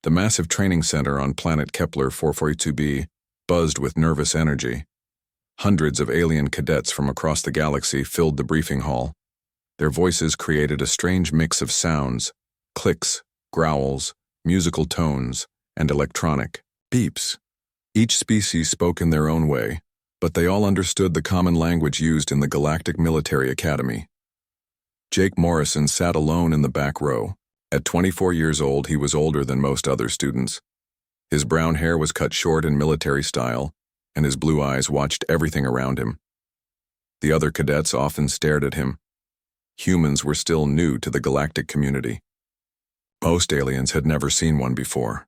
The massive training center on planet Kepler 442b buzzed with nervous energy. Hundreds of alien cadets from across the galaxy filled the briefing hall. Their voices created a strange mix of sounds, clicks, growls, musical tones, and electronic beeps. Each species spoke in their own way, but they all understood the common language used in the Galactic Military Academy. Jake Morrison sat alone in the back row. At 24 years old, he was older than most other students. His brown hair was cut short in military style, and his blue eyes watched everything around him. The other cadets often stared at him. Humans were still new to the galactic community. Most aliens had never seen one before.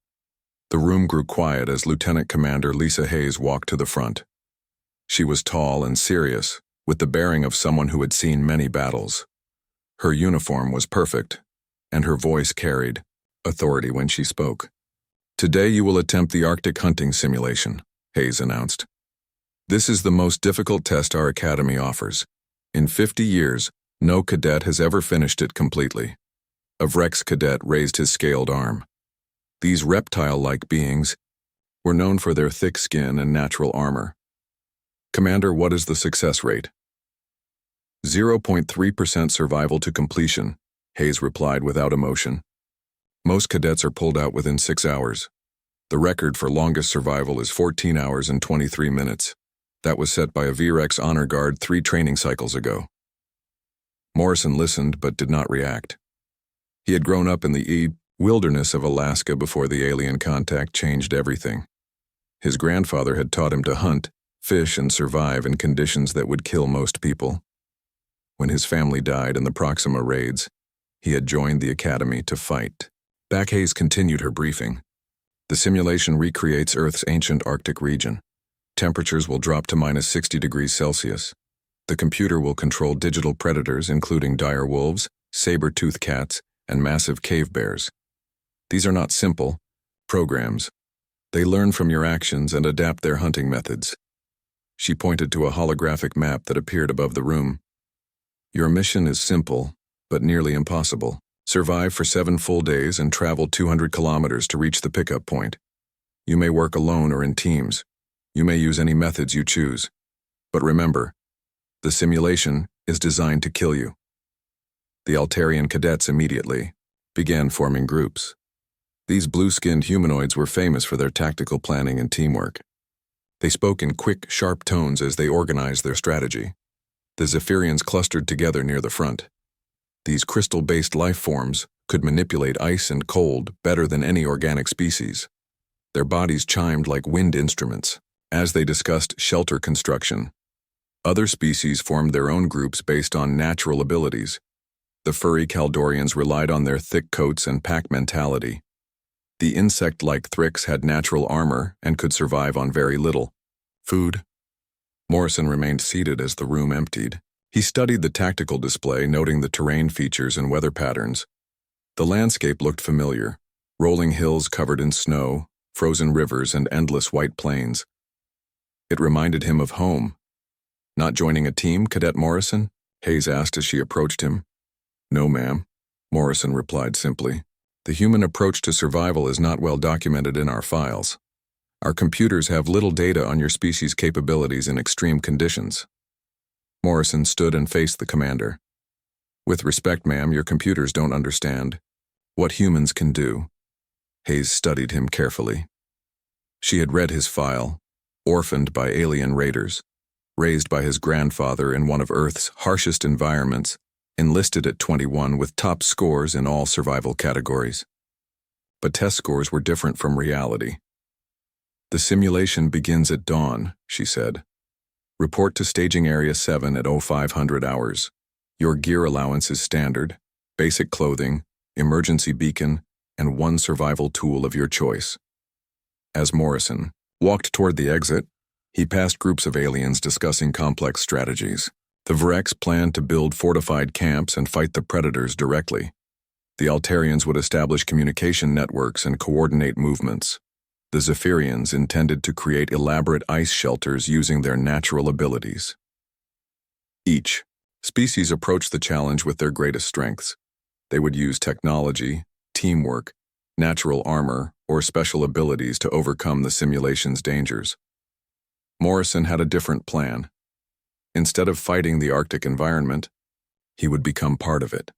The room grew quiet as Lieutenant Commander Lisa Hayes walked to the front. She was tall and serious, with the bearing of someone who had seen many battles. Her uniform was perfect, and her voice carried authority when she spoke. "Today you will attempt the Arctic hunting simulation," Hayes announced. "This is the most difficult test our academy offers. In 50 years, no cadet has ever finished it completely." A Vrex cadet raised his scaled arm. These reptile-like beings were known for their thick skin and natural armor. "Commander, what is the success rate?" 0.3% survival to completion, Hayes replied without emotion. "Most cadets are pulled out within 6 hours. The record for longest survival is 14 hours and 23 minutes. That was set by a VREX honor guard 3 training cycles ago." Morrison listened but did not react. He had grown up in the wilderness of Alaska before the alien contact changed everything. His grandfather had taught him to hunt, fish, and survive in conditions that would kill most people. When his family died in the Proxima raids, he had joined the academy to fight. Hayes continued her briefing. "The simulation recreates Earth's ancient Arctic region. Temperatures will drop to minus 60 degrees Celsius. The computer will control digital predators including dire wolves, saber-toothed cats, and massive cave bears. These are not simple programs. They learn from your actions and adapt their hunting methods." She pointed to a holographic map that appeared above the room. "Your mission is simple, but nearly impossible. Survive for 7 full days and travel 200 kilometers to reach the pickup point. You may work alone or in teams. You may use any methods you choose. But remember, the simulation is designed to kill you." The Altarian cadets immediately began forming groups. These blue-skinned humanoids were famous for their tactical planning and teamwork. They spoke in quick, sharp tones as they organized their strategy. The Zephyrians clustered together near the front. These crystal-based life forms could manipulate ice and cold better than any organic species. Their bodies chimed like wind instruments as they discussed shelter construction. Other species formed their own groups based on natural abilities. The furry Kaldorians relied on their thick coats and pack mentality. The insect-like Thrix had natural armor and could survive on very little food. Morrison remained seated as the room emptied. He studied the tactical display, noting the terrain features and weather patterns. The landscape looked familiar: rolling hills covered in snow, frozen rivers, and endless white plains. It reminded him of home. "Not joining a team, Cadet Morrison?" Hayes asked as she approached him. "No, ma'am," Morrison replied simply. "The human approach to survival is not well documented in our files. Our computers have little data on your species' capabilities in extreme conditions." Morrison stood and faced the commander. "With respect, ma'am, your computers don't understand what humans can do." Hayes studied him carefully. She had read his file: orphaned by alien raiders, raised by his grandfather in one of Earth's harshest environments, enlisted at 21 with top scores in all survival categories. But test scores were different from reality. "The simulation begins at dawn," she said. "Report to Staging Area 7 at 0500 hours. Your gear allowance is standard: basic clothing, emergency beacon, and 1 survival tool of your choice." As Morrison walked toward the exit, he passed groups of aliens discussing complex strategies. The Vrex planned to build fortified camps and fight the predators directly. The Altarians would establish communication networks and coordinate movements. The Zephyrians intended to create elaborate ice shelters using their natural abilities. Each species approached the challenge with their greatest strengths. They would use technology, teamwork, natural armor, or special abilities to overcome the simulation's dangers. Morrison had a different plan. Instead of fighting the Arctic environment, he would become part of it.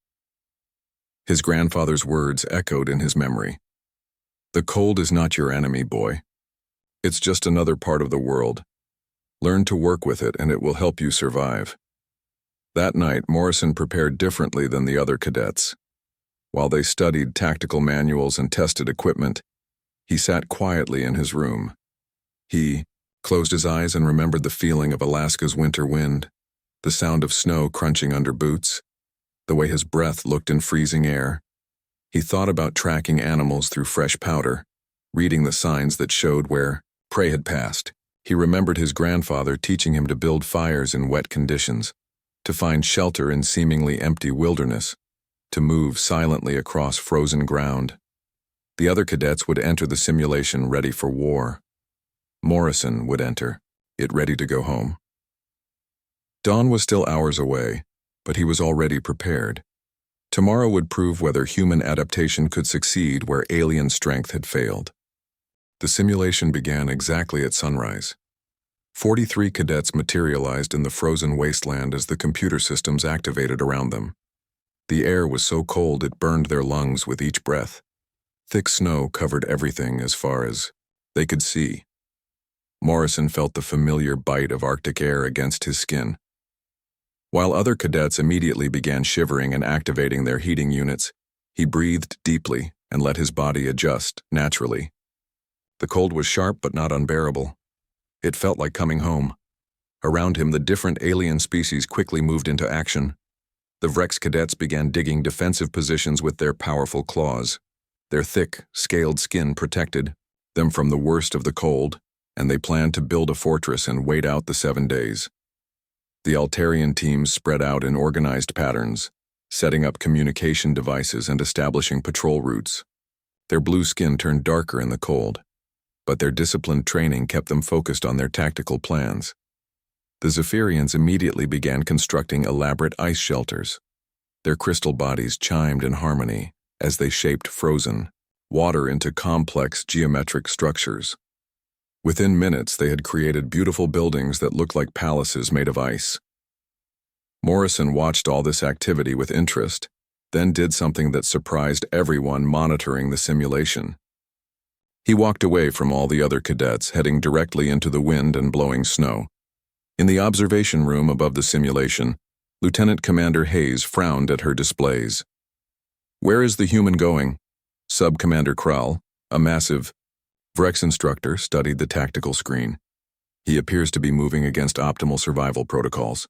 His grandfather's words echoed in his memory. "The cold is not your enemy, boy. It's just another part of the world. Learn to work with it and it will help you survive." That night, Morrison prepared differently than the other cadets. While they studied tactical manuals and tested equipment, he sat quietly in his room. He closed his eyes and remembered the feeling of Alaska's winter wind, the sound of snow crunching under boots, the way his breath looked in freezing air. He thought about tracking animals through fresh powder, reading the signs that showed where prey had passed. He remembered his grandfather teaching him to build fires in wet conditions, to find shelter in seemingly empty wilderness, to move silently across frozen ground. The other cadets would enter the simulation ready for war. Morrison would enter, it ready to go home. Dawn was still hours away, but he was already prepared. Tomorrow would prove whether human adaptation could succeed where alien strength had failed. The simulation began exactly at sunrise. 43 cadets materialized in the frozen wasteland as the computer systems activated around them. The air was so cold it burned their lungs with each breath. Thick snow covered everything as far as they could see. Morrison felt the familiar bite of Arctic air against his skin. While other cadets immediately began shivering and activating their heating units, he breathed deeply and let his body adjust naturally. The cold was sharp but not unbearable. It felt like coming home. Around him, the different alien species quickly moved into action. The Vrex cadets began digging defensive positions with their powerful claws. Their thick, scaled skin protected them from the worst of the cold, and they planned to build a fortress and wait out the 7 days. The Altarian teams spread out in organized patterns, setting up communication devices and establishing patrol routes. Their blue skin turned darker in the cold, but their disciplined training kept them focused on their tactical plans. The Zephyrians immediately began constructing elaborate ice shelters. Their crystal bodies chimed in harmony as they shaped frozen water into complex geometric structures. Within minutes, they had created beautiful buildings that looked like palaces made of ice. Morrison watched all this activity with interest, then did something that surprised everyone monitoring the simulation. He walked away from all the other cadets, heading directly into the wind and blowing snow. In the observation room above the simulation, Lieutenant Commander Hayes frowned at her displays. "Where is the human going?" Sub-Commander Krall, a massive Vrex instructor, studied the tactical screen. "He appears to be moving against optimal survival protocols.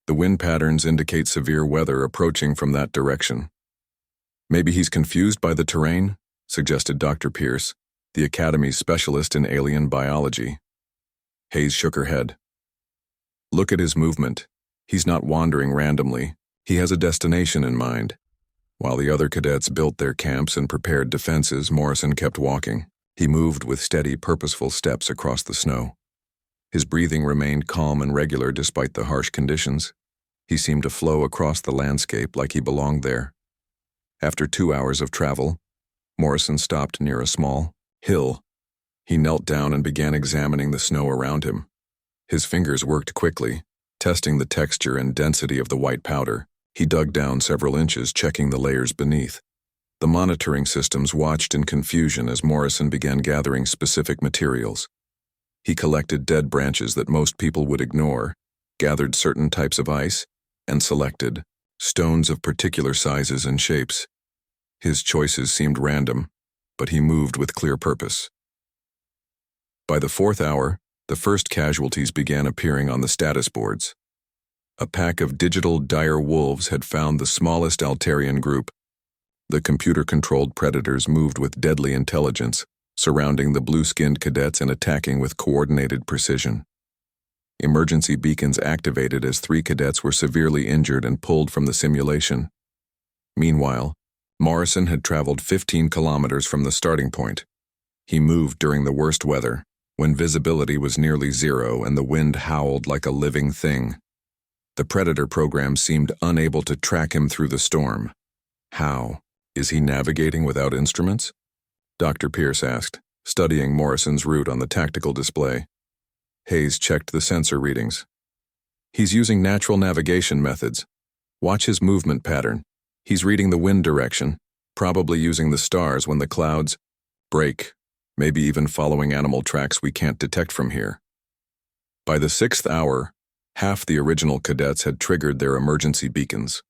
The wind patterns indicate severe weather approaching from that direction." "Maybe he's confused by the terrain," suggested Dr. Pierce, the Academy's specialist in alien biology. Hayes shook her head. "Look at his movement. He's not wandering randomly. He has a destination in mind." While the other cadets built their camps and prepared defenses, Morrison kept walking. He moved with steady, purposeful steps across the snow. His breathing remained calm and regular despite the harsh conditions. He seemed to flow across the landscape like he belonged there. After 2 hours of travel, Morrison stopped near a small hill. He knelt down and began examining the snow around him. His fingers worked quickly, testing the texture and density of the white powder. He dug down several inches, checking the layers beneath. The monitoring systems watched in confusion as Morrison began gathering specific materials. He collected dead branches that most people would ignore, gathered certain types of ice, and selected stones of particular sizes and shapes. His choices seemed random, but he moved with clear purpose. By the 4th hour, the first casualties began appearing on the status boards. A pack of digital dire wolves had found the smallest Altarian group. The computer-controlled predators moved with deadly intelligence, surrounding the blue-skinned cadets and attacking with coordinated precision. Emergency beacons activated as 3 cadets were severely injured and pulled from the simulation. Meanwhile, Morrison had traveled 15 kilometers from the starting point. He moved during the worst weather, when visibility was nearly zero and the wind howled like a living thing. The Predator program seemed unable to track him through the storm. How? Is he navigating without instruments? Dr. Pierce asked, studying Morrison's route on the tactical display. Hayes checked the sensor readings. He's using natural navigation methods. Watch his movement pattern. He's reading the wind direction, probably using the stars when the clouds break, maybe even following animal tracks we can't detect from here. By the 6th hour, half the original cadets had triggered their emergency beacons.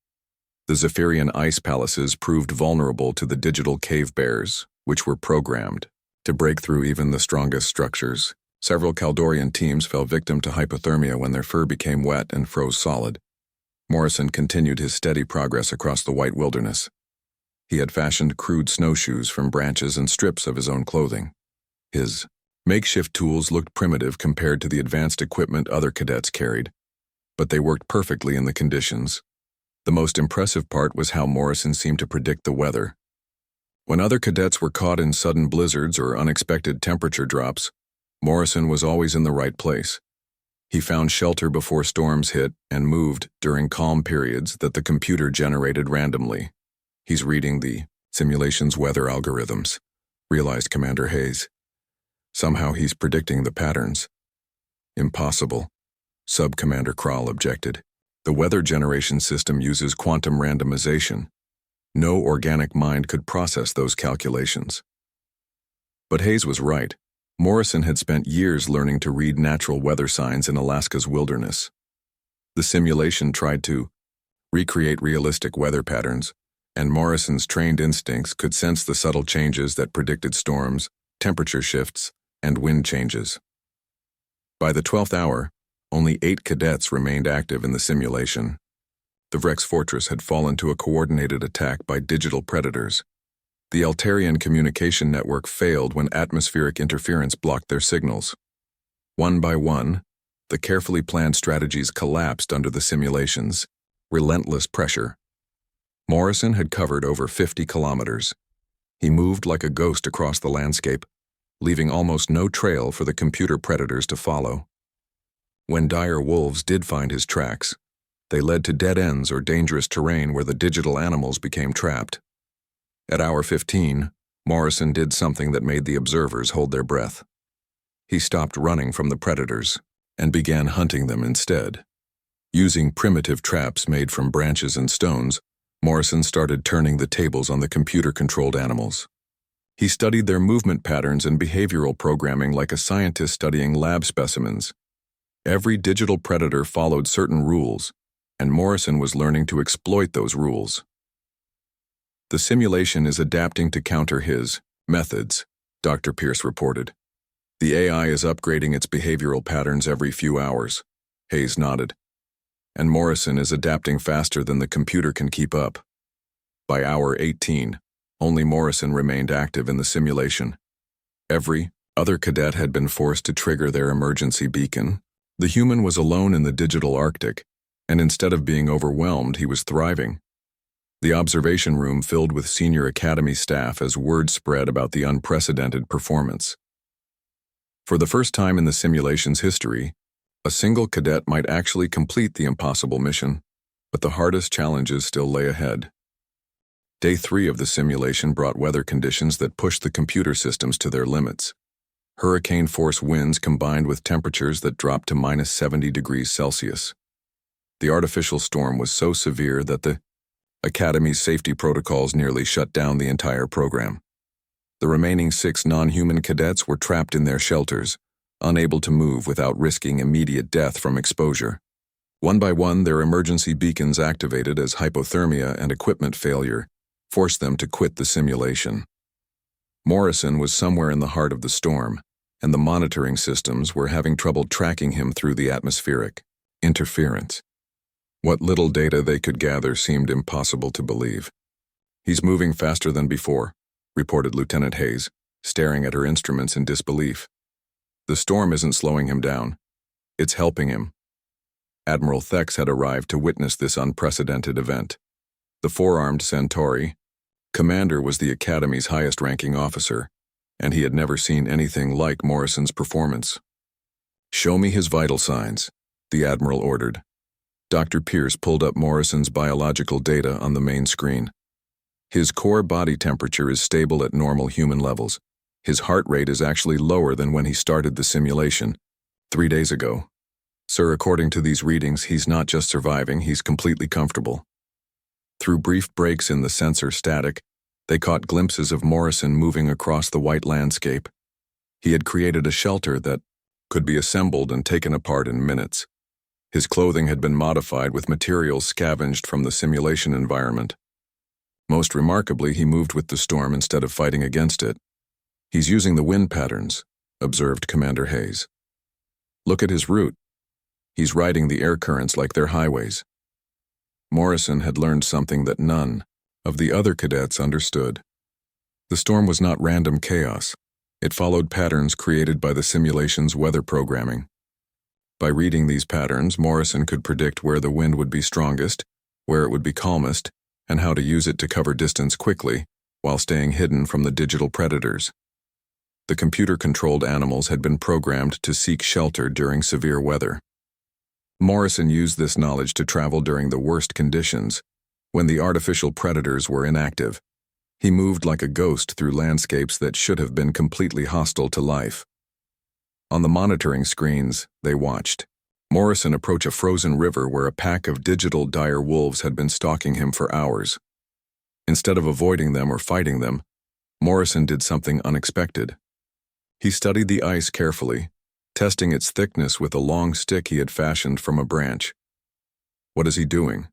The Zephyrian ice palaces proved vulnerable to the digital cave bears, which were programmed to break through even the strongest structures. Several Kaldorian teams fell victim to hypothermia when their fur became wet and froze solid. Morrison continued his steady progress across the white wilderness. He had fashioned crude snowshoes from branches and strips of his own clothing. His makeshift tools looked primitive compared to the advanced equipment other cadets carried, but they worked perfectly in the conditions. The most impressive part was how Morrison seemed to predict the weather. When other cadets were caught in sudden blizzards or unexpected temperature drops, Morrison was always in the right place. He found shelter before storms hit and moved during calm periods that the computer generated randomly. He's reading the simulation's weather algorithms, realized Commander Hayes. Somehow he's predicting the patterns. Impossible, Sub-Commander Krall objected. The weather generation system uses quantum randomization. No organic mind could process those calculations. But Hayes was right. Morrison had spent years learning to read natural weather signs in Alaska's wilderness. The simulation tried to recreate realistic weather patterns, and Morrison's trained instincts could sense the subtle changes that predicted storms, temperature shifts, and wind changes. By the 12th hour, only 8 cadets remained active in the simulation. The Vrex fortress had fallen to a coordinated attack by digital predators. The Altarian communication network failed when atmospheric interference blocked their signals. One by one, the carefully planned strategies collapsed under the simulation's relentless pressure. Morrison had covered over 50 kilometers. He moved like a ghost across the landscape, leaving almost no trail for the computer predators to follow. When dire wolves did find his tracks, they led to dead ends or dangerous terrain where the digital animals became trapped. At hour 15, Morrison did something that made the observers hold their breath. He stopped running from the predators and began hunting them instead. Using primitive traps made from branches and stones, Morrison started turning the tables on the computer-controlled animals. He studied their movement patterns and behavioral programming like a scientist studying lab specimens. Every digital predator followed certain rules, and Morrison was learning to exploit those rules. The simulation is adapting to counter his methods, Dr. Pierce reported. The AI is upgrading its behavioral patterns every few hours. Hayes nodded. And Morrison is adapting faster than the computer can keep up. By hour 18, only Morrison remained active in the simulation. Every other cadet had been forced to trigger their emergency beacon. The human was alone in the digital Arctic, and instead of being overwhelmed, he was thriving. The observation room filled with senior academy staff as word spread about the unprecedented performance. For the first time in the simulation's history, a single cadet might actually complete the impossible mission, but the hardest challenges still lay ahead. Day 3 of the simulation brought weather conditions that pushed the computer systems to their limits. Hurricane-force winds combined with temperatures that dropped to minus 70 degrees Celsius. The artificial storm was so severe that the Academy's safety protocols nearly shut down the entire program. The remaining 6 non-human cadets were trapped in their shelters, unable to move without risking immediate death from exposure. One by one, their emergency beacons activated as hypothermia and equipment failure forced them to quit the simulation. Morrison was somewhere in the heart of the storm, and the monitoring systems were having trouble tracking him through the atmospheric interference. What little data they could gather seemed impossible to believe. "He's moving faster than before," reported Lieutenant Hayes, staring at her instruments in disbelief. "The storm isn't slowing him down. It's helping him." Admiral Thex had arrived to witness this unprecedented event. The four-armed Centauri commander was the Academy's highest-ranking officer, and he had never seen anything like Morrison's performance. "Show me his vital signs," the Admiral ordered. Dr. Pierce pulled up Morrison's biological data on the main screen. His core body temperature is stable at normal human levels. His heart rate is actually lower than when he started the simulation 3 days ago. Sir, according to these readings, he's not just surviving, he's completely comfortable. Through brief breaks in the sensor static, they caught glimpses of Morrison moving across the white landscape. He had created a shelter that could be assembled and taken apart in minutes. His clothing had been modified with materials scavenged from the simulation environment. Most remarkably, he moved with the storm instead of fighting against it. He's using the wind patterns, observed Commander Hayes. Look at his route. He's riding the air currents like they're highways. Morrison had learned something that none of the other cadets understood. The storm was not random chaos. It followed patterns created by the simulation's weather programming. By reading these patterns, Morrison could predict where the wind would be strongest, where it would be calmest, and how to use it to cover distance quickly while staying hidden from the digital predators. The computer-controlled animals had been programmed to seek shelter during severe weather. Morrison used this knowledge to travel during the worst conditions, when the artificial predators were inactive. He moved like a ghost through landscapes that should have been completely hostile to life. On the monitoring screens, they watched Morrison approach a frozen river where a pack of digital dire wolves had been stalking him for hours. Instead of avoiding them or fighting them, Morrison did something unexpected. He studied the ice carefully, testing its thickness with a long stick he had fashioned from a branch. "What is he doing?"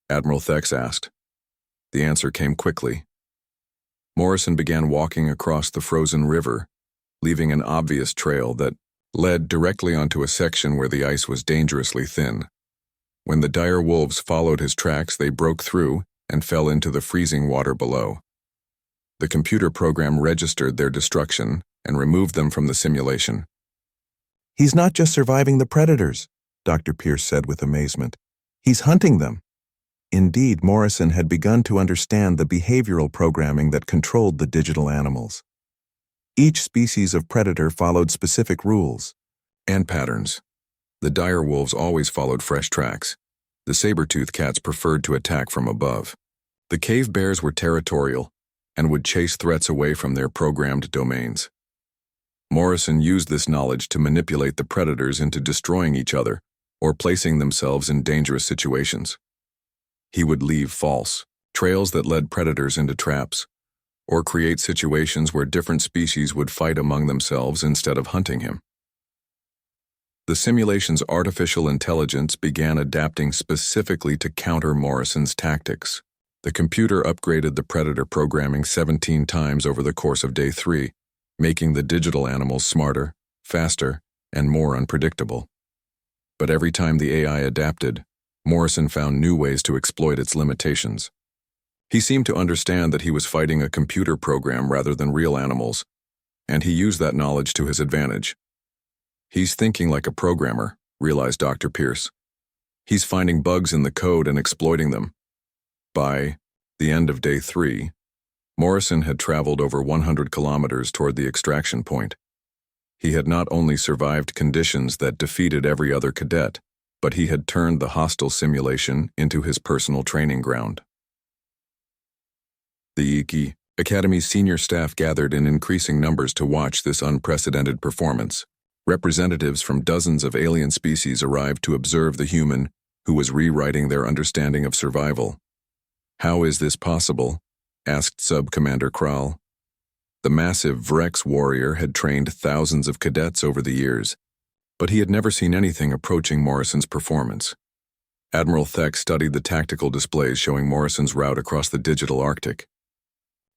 Admiral Thex asked. The answer came quickly. Morrison began walking across the frozen river, leaving an obvious trail that led directly onto a section where the ice was dangerously thin. When the dire wolves followed his tracks, they broke through and fell into the freezing water below. The computer program registered their destruction and removed them from the simulation. "He's not just surviving the predators," Dr. Pierce said with amazement. "He's hunting them." Indeed, Morrison had begun to understand the behavioral programming that controlled the digital animals. Each species of predator followed specific rules And patterns. The dire wolves always followed fresh tracks. The saber-toothed cats preferred to attack from above. The cave bears were territorial and would chase threats away from their programmed domains. Morrison used this knowledge to manipulate the predators into destroying each other or placing themselves in dangerous situations. He would leave false trails that led predators into traps, or create situations where different species would fight among themselves instead of hunting him. The simulation's artificial intelligence began adapting specifically to counter Morrison's tactics. The computer upgraded the predator programming 17 times over the course of day 3, making the digital animals smarter, faster, and more unpredictable. But every time the AI adapted, Morrison found new ways to exploit its limitations. He seemed to understand that he was fighting a computer program rather than real animals, and he used that knowledge to his advantage. "He's thinking like a programmer," realized Dr. Pierce. "He's finding bugs in the code and exploiting them." By the end of day 3, Morrison had traveled over 100 kilometers toward the extraction point. He had not only survived conditions that defeated every other cadet, but he had turned the hostile simulation into his personal training ground. The Iki Academy's senior staff gathered in increasing numbers to watch this unprecedented performance. Representatives from dozens of alien species arrived to observe the human who was rewriting their understanding of survival. "How is this possible?" asked Sub-Commander Kral. The massive Vrex warrior had trained thousands of cadets over the years, but he had never seen anything approaching Morrison's performance. Admiral Thex studied the tactical displays showing Morrison's route across the digital Arctic.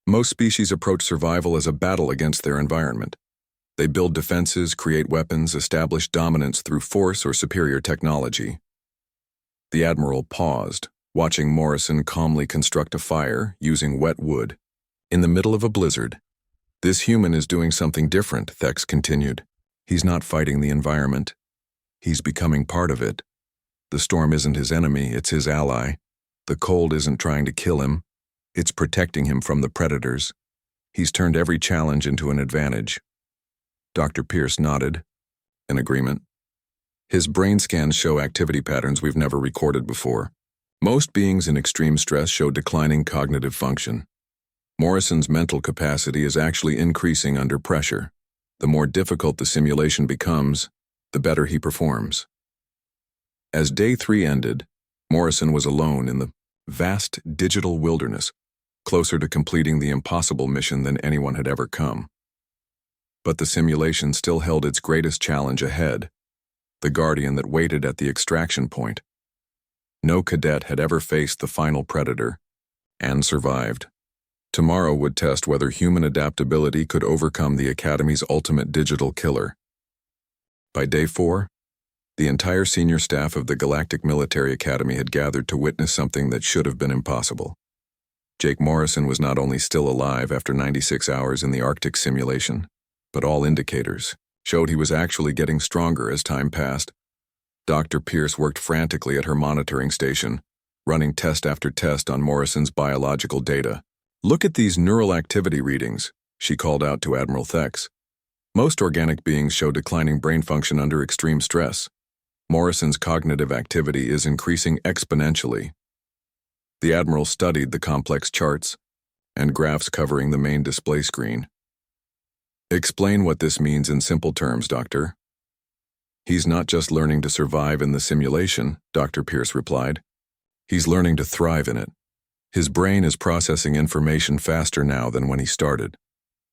Most species approach survival as a battle against their environment. They build defenses, create weapons, establish dominance through force or superior technology. The Admiral paused, watching Morrison calmly construct a fire using wet wood in the middle of a blizzard. "This human is doing something different," Thex continued. "He's not fighting the environment. He's becoming part of it. The storm isn't his enemy, it's his ally. The cold isn't trying to kill him, it's protecting him from the predators. He's turned every challenge into an advantage." Dr. Pierce nodded, in agreement. "His brain scans show activity patterns we've never recorded before. Most beings in extreme stress show declining cognitive function. Morrison's mental capacity is actually increasing under pressure. The more difficult the simulation becomes, the better he performs. As day 3 ended, Morrison was alone in the vast digital wilderness, closer to completing the impossible mission than anyone had ever come. But the simulation still held its greatest challenge ahead, the guardian that waited at the extraction point. No cadet had ever faced the final predator, and survived. Tomorrow would test whether human adaptability could overcome the Academy's ultimate digital killer. By day 4, the entire senior staff of the Galactic Military Academy had gathered to witness something that should have been impossible. Jake Morrison was not only still alive after 96 hours in the Arctic simulation, but all indicators showed he was actually getting stronger as time passed. Dr. Pierce worked frantically at her monitoring station, running test after test on Morrison's biological data. "Look at these neural activity readings," she called out to Admiral Thex. "Most organic beings show declining brain function under extreme stress. Morrison's cognitive activity is increasing exponentially." The Admiral studied the complex charts and graphs covering the main display screen. "Explain what this means in simple terms, Doctor." "He's not just learning to survive in the simulation," Dr. Pierce replied. "He's learning to thrive in it. His brain is processing information faster now than when he started.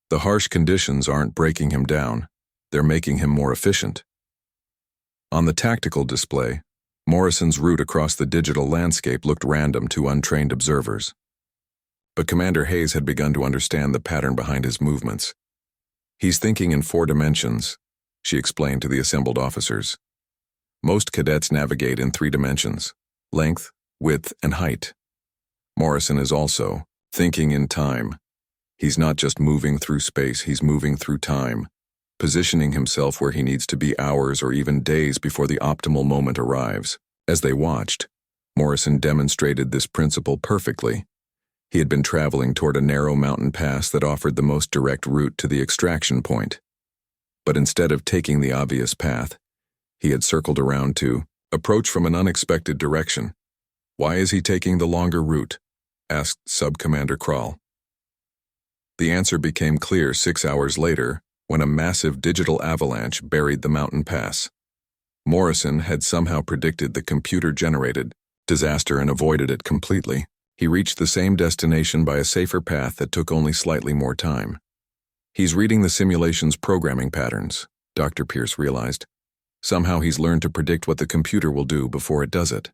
The harsh conditions aren't breaking him down, they're making him more efficient." On the tactical display, Morrison's route across the digital landscape looked random to untrained observers. But Commander Hayes had begun to understand the pattern behind his movements. "He's thinking in 4 dimensions," she explained to the assembled officers. "Most cadets navigate in 3 dimensions: length, width, and height. Morrison is also thinking in time. He's not just moving through space, he's moving through time, positioning himself where he needs to be hours or even days before the optimal moment arrives." As they watched, Morrison demonstrated this principle perfectly. He had been traveling toward a narrow mountain pass that offered the most direct route to the extraction point. But instead of taking the obvious path, he had circled around to approach from an unexpected direction. "Why is he taking the longer route?" asked Sub-Commander Krall. The answer became clear 6 hours later, when a massive digital avalanche buried the mountain pass. Morrison had somehow predicted the computer-generated disaster and avoided it completely. He reached the same destination by a safer path that took only slightly more time. "He's reading the simulation's programming patterns," Dr. Pierce realized. "Somehow he's learned to predict what the computer will do before it does it."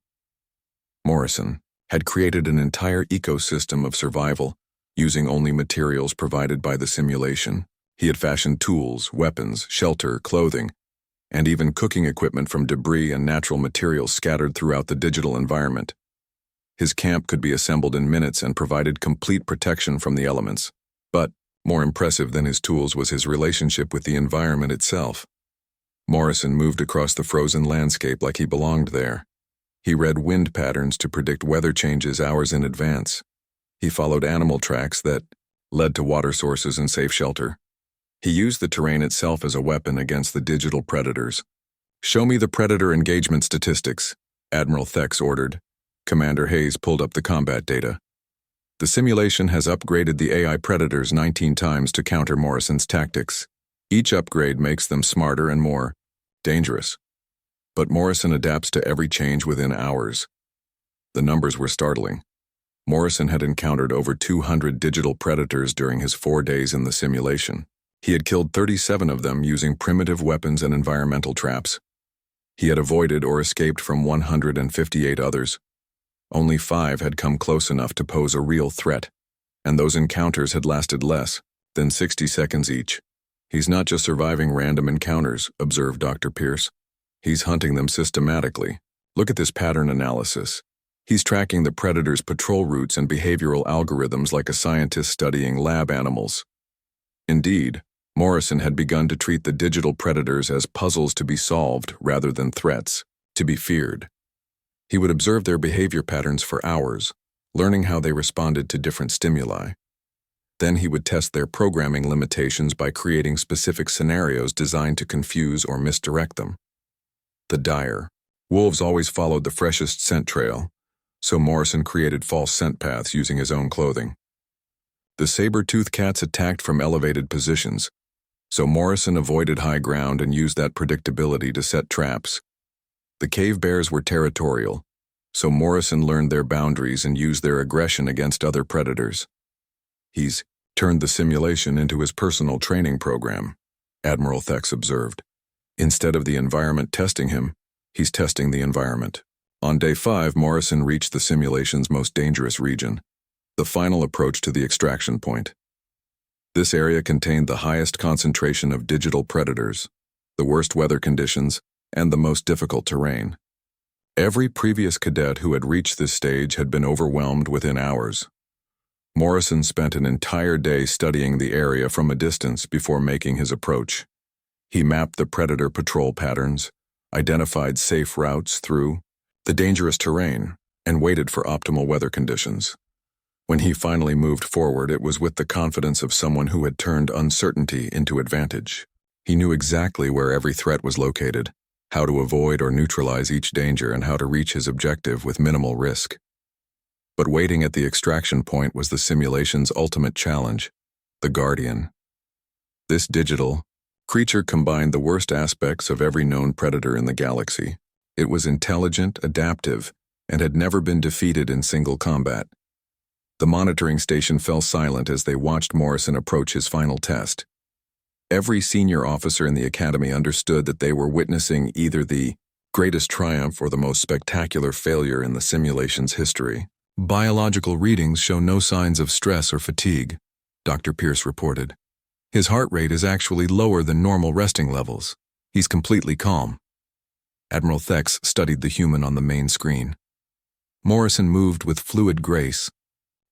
Morrison had created an entire ecosystem of survival, using only materials provided by the simulation. He had fashioned tools, weapons, shelter, clothing, and even cooking equipment from debris and natural materials scattered throughout the digital environment. His camp could be assembled in minutes and provided complete protection from the elements. But more impressive than his tools was his relationship with the environment itself. Morrison moved across the frozen landscape like he belonged there. He read wind patterns to predict weather changes hours in advance. He followed animal tracks that led to water sources and safe shelter. He used the terrain itself as a weapon against the digital predators. "Show me the predator engagement statistics," Admiral Thex ordered. Commander Hayes pulled up the combat data. "The simulation has upgraded the AI predators 19 times to counter Morrison's tactics. Each upgrade makes them smarter and more dangerous. But Morrison adapts to every change within hours." The numbers were startling. Morrison had encountered over 200 digital predators during his 4 days in the simulation. He had killed 37 of them using primitive weapons and environmental traps. He had avoided or escaped from 158 others. Only 5 had come close enough to pose a real threat, and those encounters had lasted less than 60 seconds each. "He's not just surviving random encounters," observed Dr. Pierce. "He's hunting them systematically. Look at this pattern analysis. He's tracking the predator's patrol routes and behavioral algorithms like a scientist studying lab animals." Indeed, Morrison had begun to treat the digital predators as puzzles to be solved rather than threats to be feared. He would observe their behavior patterns for hours, learning how they responded to different stimuli. Then he would test their programming limitations by creating specific scenarios designed to confuse or misdirect them. The dire wolves always followed the freshest scent trail, so Morrison created false scent paths using his own clothing. The saber-toothed cats attacked from elevated positions, so Morrison avoided high ground and used that predictability to set traps. The cave bears were territorial, so Morrison learned their boundaries and used their aggression against other predators. He's turned the simulation into his personal training program, Admiral Thex observed. Instead of the environment testing him, he's testing the environment. On day 5, Morrison reached the simulation's most dangerous region, the final approach to the extraction point. This area contained the highest concentration of digital predators, the worst weather conditions, and the most difficult terrain. Every previous cadet who had reached this stage had been overwhelmed within hours. Morrison spent an entire day studying the area from a distance before making his approach. He mapped the predator patrol patterns, identified safe routes through the dangerous terrain, and waited for optimal weather conditions. When he finally moved forward, it was with the confidence of someone who had turned uncertainty into advantage. He knew exactly where every threat was located, how to avoid or neutralize each danger, and how to reach his objective with minimal risk. But waiting at the extraction point was the simulation's ultimate challenge, the Guardian. This digital creature combined the worst aspects of every known predator in the galaxy. It was intelligent, adaptive, and had never been defeated in single combat. The monitoring station fell silent as they watched Morrison approach his final test. Every senior officer in the academy understood that they were witnessing either the greatest triumph or the most spectacular failure in the simulation's history. Biological readings show no signs of stress or fatigue, Dr. Pierce reported. His heart rate is actually lower than normal resting levels. He's completely calm. Admiral Thex studied the human on the main screen. Morrison moved with fluid grace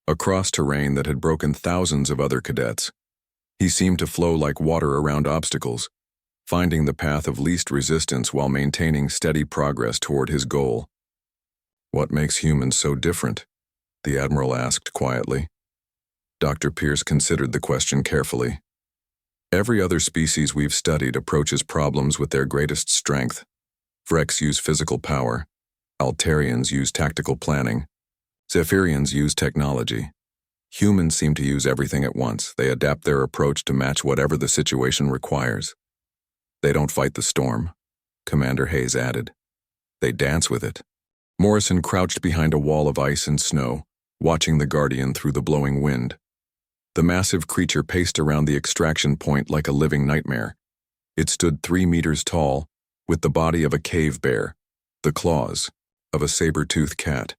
across terrain that had broken thousands of other cadets. He seemed to flow like water around obstacles, finding the path of least resistance while maintaining steady progress toward his goal. "What makes humans so different?" the Admiral asked quietly. Dr. Pierce considered the question carefully. "Every other species we've studied approaches problems with their greatest strength. Vrex use physical power. Altarians use tactical planning. Zephyrians use technology. Humans seem to use everything at once. They adapt their approach to match whatever the situation requires. They don't fight the storm," Commander Hayes added. "They dance with it." Morrison crouched behind a wall of ice and snow, watching the Guardian through the blowing wind. The massive creature paced around the extraction point like a living nightmare. It stood 3 meters tall, with the body of a cave bear, the claws of a saber-toothed cat,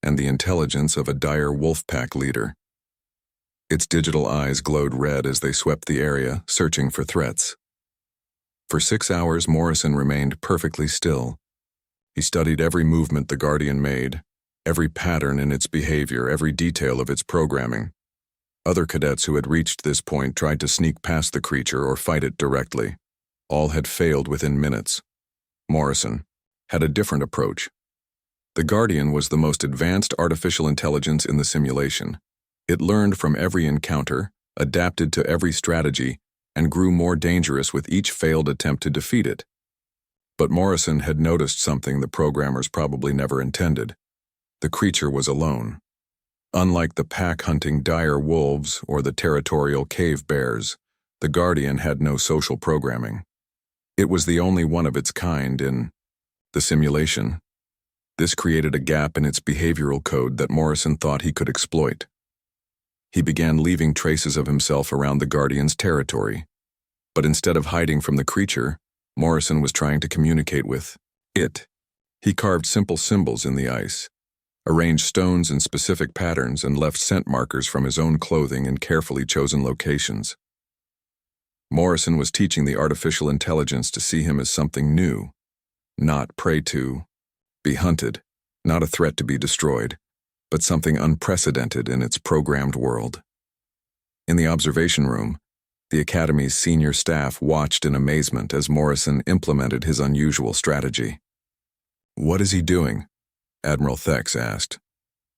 and the intelligence of a dire wolf pack leader. Its digital eyes glowed red as they swept the area, searching for threats. For 6 hours, Morrison remained perfectly still. He studied every movement the Guardian made, every pattern in its behavior, every detail of its programming. Other cadets who had reached this point tried to sneak past the creature or fight it directly. All had failed within minutes. Morrison had a different approach. The Guardian was the most advanced artificial intelligence in the simulation. It learned from every encounter, adapted to every strategy, and grew more dangerous with each failed attempt to defeat it. But Morrison had noticed something the programmers probably never intended. The creature was alone. Unlike the pack-hunting dire wolves or the territorial cave bears, the Guardian had no social programming. It was the only one of its kind in the simulation. This created a gap in its behavioral code that Morrison thought he could exploit. He began leaving traces of himself around the Guardian's territory. But instead of hiding from the creature, Morrison was trying to communicate with it. He carved simple symbols in the ice, arranged stones in specific patterns, and left scent markers from his own clothing in carefully chosen locations. Morrison was teaching the artificial intelligence to see him as something new, not prey to be hunted, not a threat to be destroyed, but something unprecedented in its programmed world. In the observation room, the Academy's senior staff watched in amazement as Morrison implemented his unusual strategy. "What is he doing?" Admiral Thex asked.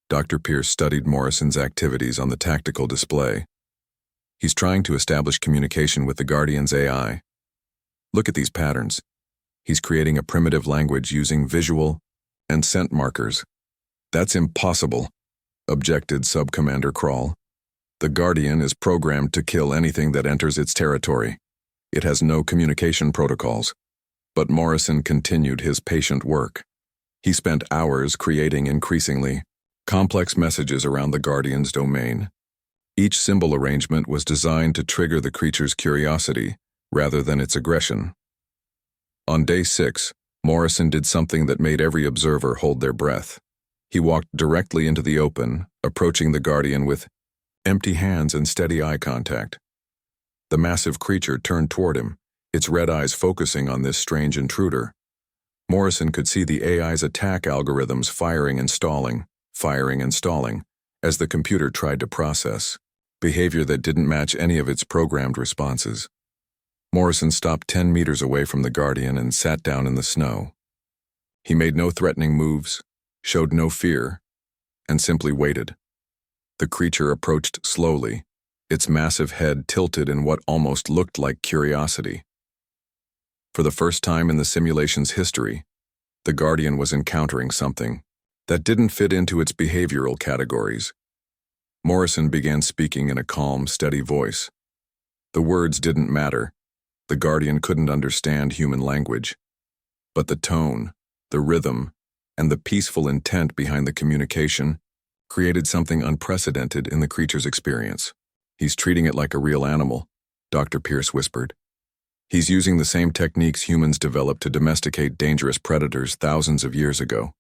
Dr. Pierce studied Morrison's activities on the tactical display. "He's trying to establish communication with the Guardian's AI. Look at these patterns. He's creating a primitive language using visual and scent markers." "That's impossible," objected Subcommander Krall. The Guardian is programmed to kill anything that enters its territory. It has no communication protocols. But Morrison continued his patient work. He spent hours creating increasingly complex messages around the Guardian's domain. Each symbol arrangement was designed to trigger the creature's curiosity rather than its aggression. On day 6, Morrison did something that made every observer hold their breath. He walked directly into the open, approaching the Guardian with empty hands and steady eye contact. The massive creature turned toward him, its red eyes focusing on this strange intruder. Morrison could see the AI's attack algorithms firing and stalling, as the computer tried to process behavior that didn't match any of its programmed responses. Morrison stopped 10 meters away from the Guardian and sat down in the snow. He made no threatening moves, showed no fear, and simply waited. The creature approached slowly, its massive head tilted in what almost looked like curiosity. For the first time in the simulation's history, the Guardian was encountering something that didn't fit into its behavioral categories. Morrison began speaking in a calm, steady voice. The words didn't matter. The Guardian couldn't understand human language. But the tone, the rhythm, and the peaceful intent behind the communication created something unprecedented in the creature's experience. "He's treating it like a real animal," Dr. Pierce whispered. "He's using the same techniques humans developed to domesticate dangerous predators thousands of years ago."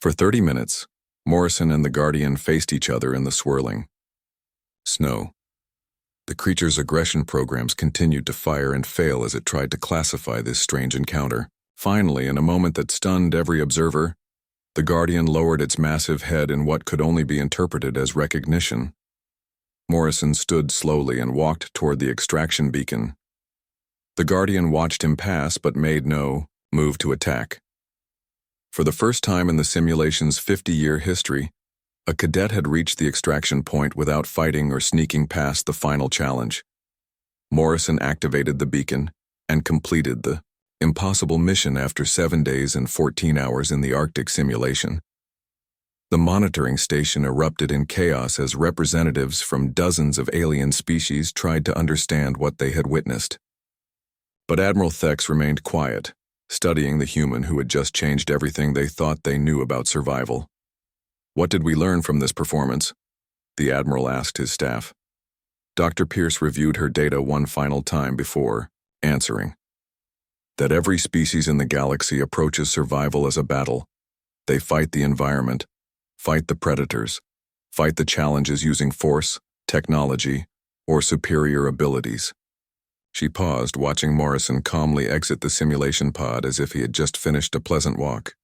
For 30 minutes, Morrison and the Guardian faced each other in the swirling snow. The creature's aggression programs continued to fire and fail as it tried to classify this strange encounter. Finally, in a moment that stunned every observer, the Guardian lowered its massive head in what could only be interpreted as recognition. Morrison stood slowly and walked toward the extraction beacon. The Guardian watched him pass but made no move to attack. For the first time in the simulation's 50-year history, a cadet had reached the extraction point without fighting or sneaking past the final challenge. Morrison activated the beacon and completed the impossible mission after 7 days and 14 hours in the Arctic simulation. The monitoring station erupted in chaos as representatives from dozens of alien species tried to understand what they had witnessed. But Admiral Thex remained quiet, studying the human who had just changed everything they thought they knew about survival. "What did we learn from this performance?" the Admiral asked his staff. Dr. Pierce reviewed her data one final time before answering. "That every species in the galaxy approaches survival as a battle. They fight the environment, fight the predators, fight the challenges using force, technology, or superior abilities." She paused, watching Morrison calmly exit the simulation pod as if he had just finished a pleasant walk.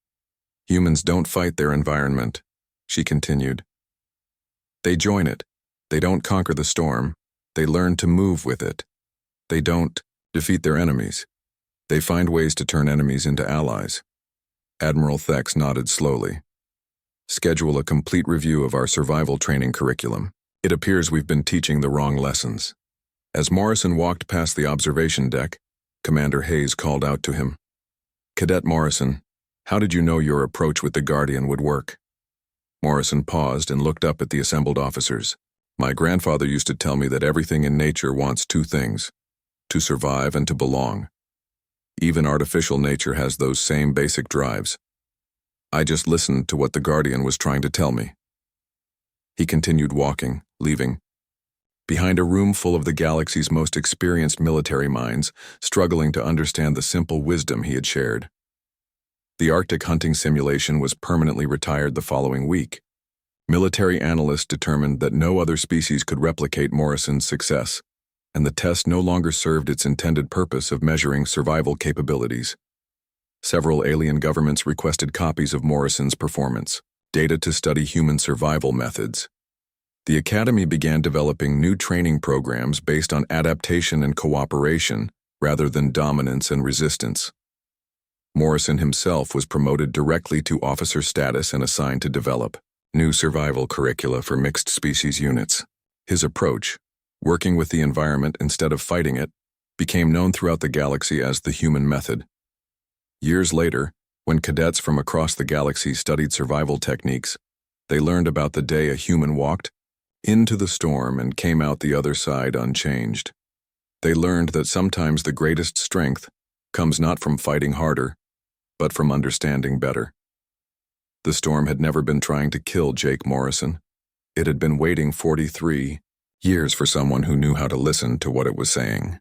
"Humans don't fight their environment," she continued. "They join it. They don't conquer the storm. They learn to move with it. They don't defeat their enemies. They find ways to turn enemies into allies." Admiral Thex nodded slowly. "Schedule a complete review of our survival training curriculum. It appears we've been teaching the wrong lessons." As Morrison walked past the observation deck, Commander Hayes called out to him. "Cadet Morrison, how did you know your approach with the Guardian would work?" Morrison paused and looked up at the assembled officers. "My grandfather used to tell me that everything in nature wants two things: to survive and to belong. Even artificial nature has those same basic drives. I just listened to what the Guardian was trying to tell me." He continued walking, leaving behind a room full of the galaxy's most experienced military minds, struggling to understand the simple wisdom he had shared. The Arctic hunting simulation was permanently retired the following week. Military analysts determined that no other species could replicate Morrison's success, and the test no longer served its intended purpose of measuring survival capabilities. Several alien governments requested copies of Morrison's performance, data to study human survival methods. The Academy began developing new training programs based on adaptation and cooperation rather than dominance and resistance. Morrison himself was promoted directly to officer status and assigned to develop new survival curricula for mixed species units. His approach, working with the environment instead of fighting it, became known throughout the galaxy as the human method. Years later, when cadets from across the galaxy studied survival techniques, they learned about the day a human walked into the storm and came out the other side unchanged. They learned that sometimes the greatest strength comes not from fighting harder, but from understanding better. The storm had never been trying to kill Jake Morrison. It had been waiting 43 years for someone who knew how to listen to what it was saying.